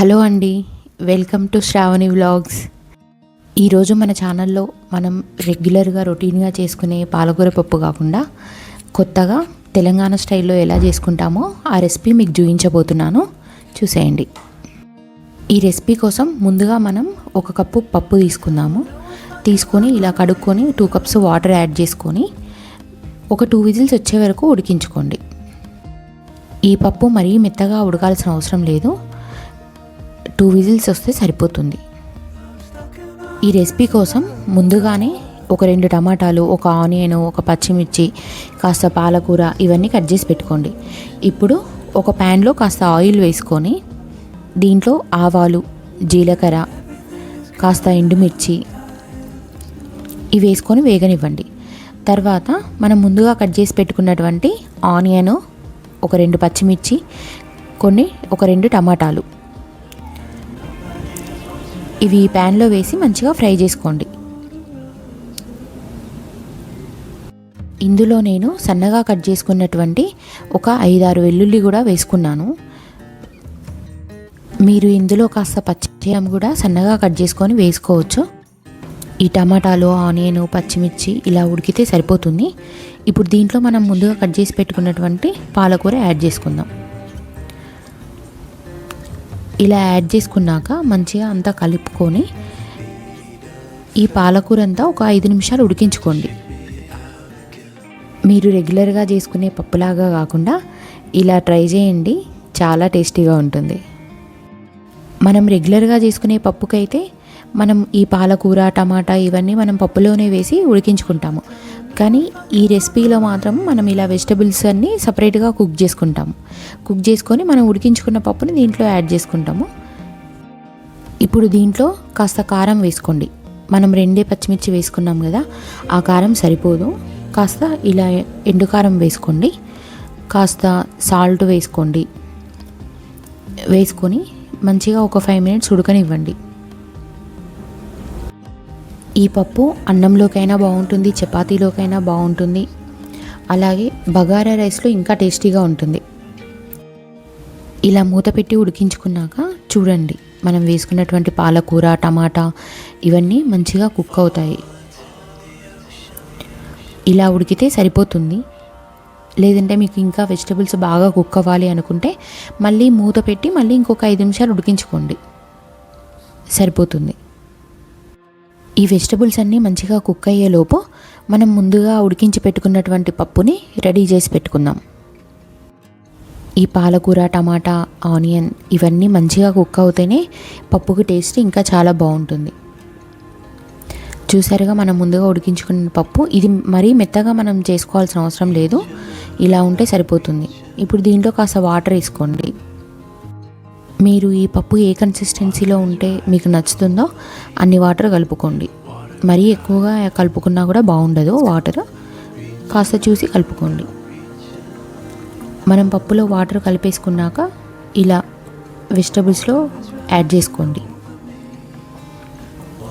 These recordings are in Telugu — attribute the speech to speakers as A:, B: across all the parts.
A: హలో అండి, వెల్కమ్ టు శ్రావణి వ్లాగ్స్. ఈరోజు మన ఛానల్లో మనం రెగ్యులర్గా రొటీన్గా చేసుకునే పాలకూర పప్పు కాకుండా కొత్తగా తెలంగాణ స్టైల్లో ఎలా చేసుకుంటామో ఆ రెసిపీ మీకు చూపించబోతున్నాను. చూసేయండి. ఈ రెసిపీ కోసం ముందుగా మనం 1 కప్పు పప్పు తీసుకొని ఇలా కడుక్కొని 2 కప్స్ వాటర్ యాడ్ చేసుకొని ఒక 2 విజిల్స్ వచ్చే వరకు ఉడికించుకోండి. ఈ పప్పు మరీ మెత్తగా ఉడకాల్సిన అవసరం లేదు, 2 విజిల్స్ వస్తే సరిపోతుంది. ఈ రెసిపీ కోసం ముందుగానే ఒక 2 టమాటాలు, ఒక ఆనియన్, ఒక పచ్చిమిర్చి, కాస్త పాలకూర ఇవన్నీ కట్ చేసి పెట్టుకోండి. ఇప్పుడు ఒక ప్యాన్లో కాస్త ఆయిల్ వేసుకొని దీంట్లో ఆవాలు, జీలకర్ర, కాస్త ఎండుమిర్చి ఇవి వేసుకొని వేగనివ్వండి. తర్వాత మనం ముందుగా కట్ చేసి పెట్టుకున్నటువంటి ఆనియన్, ఒక 2 పచ్చిమిర్చి, ఒక 2 టమాటాలు ఇవి ప్యాన్లో వేసి మంచిగా ఫ్రై చేసుకోండి. ఇందులో నేను సన్నగా కట్ చేసుకున్నటువంటి ఒక 5-6 వెల్లుల్లి కూడా వేసుకున్నాను. మీరు ఇందులో కాస్త పచ్చిమిర్చి కూడా సన్నగా కట్ చేసుకొని వేసుకోవచ్చు. ఈ టమాటాలు, ఆనియన్, పచ్చిమిర్చి ఇలా ఉడికితే సరిపోతుంది. ఇప్పుడు దీంట్లో మనం ముందుగా కట్ చేసి పెట్టుకున్నటువంటి పాలకూర యాడ్ చేసుకుందాం. ఇలా యాడ్ చేసుకున్నాక మంచిగా అంతా కలుపుకొని ఈ పాలకూర అంతా ఒక 5 నిమిషాలు ఉడికించుకోండి. మీరు రెగ్యులర్గా చేసుకునే పప్పులాగా కాకుండా ఇలా ట్రై చేయండి, చాలా టేస్టీగా ఉంటుంది. మనం రెగ్యులర్గా చేసుకునే పప్పుకైతే మనం ఈ పాలకూర, టమాటా ఇవన్నీ మనం పప్పులోనే వేసి ఉడికించుకుంటాము. కానీ ఈ రెసిపీలో మాత్రం మనం ఇలా వెజిటబుల్స్ అన్నీ సపరేట్గా కుక్ చేసుకొని మనం ఉడికించుకున్న పప్పుని దీంట్లో యాడ్ చేసుకుంటాము. ఇప్పుడు దీంట్లో కాస్త కారం వేసుకోండి. మనం 2 పచ్చిమిర్చి వేసుకున్నాం కదా, ఆ కారం సరిపోదు. కాస్త ఇలా ఎండు కారం వేసుకోండి, కాస్త సాల్ట్ వేసుకొని మంచిగా ఒక 5 మినిట్స్ ఉడకనివ్వండి. ఈ పప్పు అన్నంలోకైనా బాగుంటుంది, చపాతీలోకైనా బాగుంటుంది, అలాగే బగారా రైస్లో ఇంకా టేస్టీగా ఉంటుంది. ఇలా మూత పెట్టి ఉడికించుకున్నాక చూడండి, మనం వేసుకున్నటువంటి పాలకూర, టమాటా ఇవన్నీ మంచిగా కుక్ అవుతాయి. ఇలా ఉడికితే సరిపోతుంది. లేదంటే మీకు ఇంకా వెజిటబుల్స్ బాగా కుక్ అవ్వాలి అనుకుంటే మళ్ళీ మూత పెట్టి మళ్ళీ ఇంకొక 5 నిమిషాలు ఉడికించుకోండి, సరిపోతుంది. ఈ వెజిటబుల్స్ అన్నీ మంచిగా కుక్ అయ్యేలోపు మనం ముందుగా ఉడికించి పెట్టుకున్నటువంటి పప్పుని రెడీ చేసి పెట్టుకుందాం. ఈ పాలకూర, టమాటా, ఆనియన్ ఇవన్నీ మంచిగా కుక్ అవుతేనే పప్పుకి టేస్ట్ ఇంకా చాలా బాగుంటుంది. చూసారుగా, మనం ముందుగా ఉడికించుకున్న పప్పు ఇది మరీ మెత్తగా మనం చేసుకోవాల్సిన అవసరం లేదు, ఇలా ఉంటే సరిపోతుంది. ఇప్పుడు దీంట్లో కాస్త వాటర్ వేసుకోండి. మీరు ఈ పప్పు ఏ కన్సిస్టెన్సీలో ఉంటే మీకు నచ్చుతుందో అన్ని వాటర్ కలుపుకోండి. మరీ ఎక్కువగా కలుపుకున్నా కూడా బాగుండదు, వాటర్ కాస్త చూసి కలుపుకోండి. మనం పప్పులో వాటర్ కలిపేసుకున్నాక ఇలా వెజిటబుల్స్లో యాడ్ చేసుకోండి.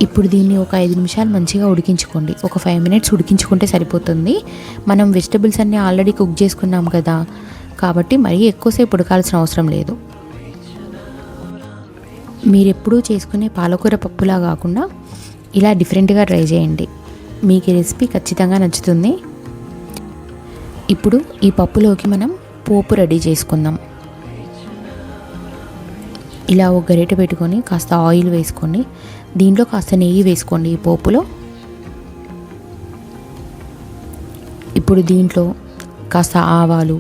A: ఇప్పుడు దీన్ని ఒక 5 నిమిషాలు మంచిగా ఉడికించుకోండి. ఒక 5 మినిట్స్ ఉడికించుకుంటే సరిపోతుంది. మనం వెజిటబుల్స్ అన్నీ ఆల్రెడీ కుక్ చేసుకున్నాం కదా, కాబట్టి మరీ ఎక్కువసేపు ఉడకాల్సిన అవసరం లేదు. మీరు ఎప్పుడూ చేసుకునే పాలకూర పప్పులా కాకుండా ఇలా డిఫరెంట్గా ట్రై చేయండి, మీకు ఈ రెసిపీ ఖచ్చితంగా నచ్చుతుంది. ఇప్పుడు ఈ పప్పులోకి మనం పోపు రెడీ చేసుకుందాం. ఇలా ఒక గరిటె పెట్టుకొని కాస్త ఆయిల్ వేసుకోండి. దీంట్లో కాస్త నెయ్యి వేసుకోండి ఈ పోపులో. ఇప్పుడు దీంట్లో కాస్త ఆవాలు,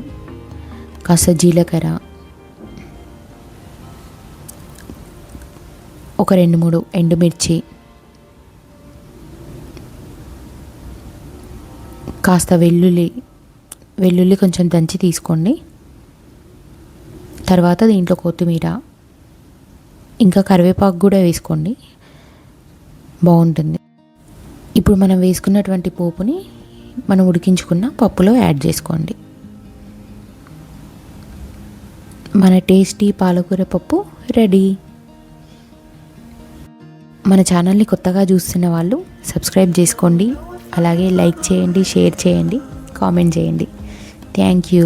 A: కాస్త జీలకర్ర, ఒక 2-3 ఎండుమిర్చి, కాస్త వెల్లుల్లి కొంచెం దంచి తీసుకోండి. తర్వాత దీంట్లో కొత్తిమీర, ఇంకా కరివేపాకు కూడా వేసుకోండి, బాగుంటుంది. ఇప్పుడు మనం వేసుకున్నటువంటి పోపుని మనం ఉడికించుకున్న పప్పులో యాడ్ చేసుకోండి. మన టేస్టీ పాలకూర పప్పు రెడీ. మన ఛానల్ని కొత్తగా చూస్తున్న వాళ్ళు సబ్స్క్రైబ్ చేసుకోండి, అలాగే లైక్ చేయండి, షేర్ చేయండి, కామెంట్ చేయండి. Thank you.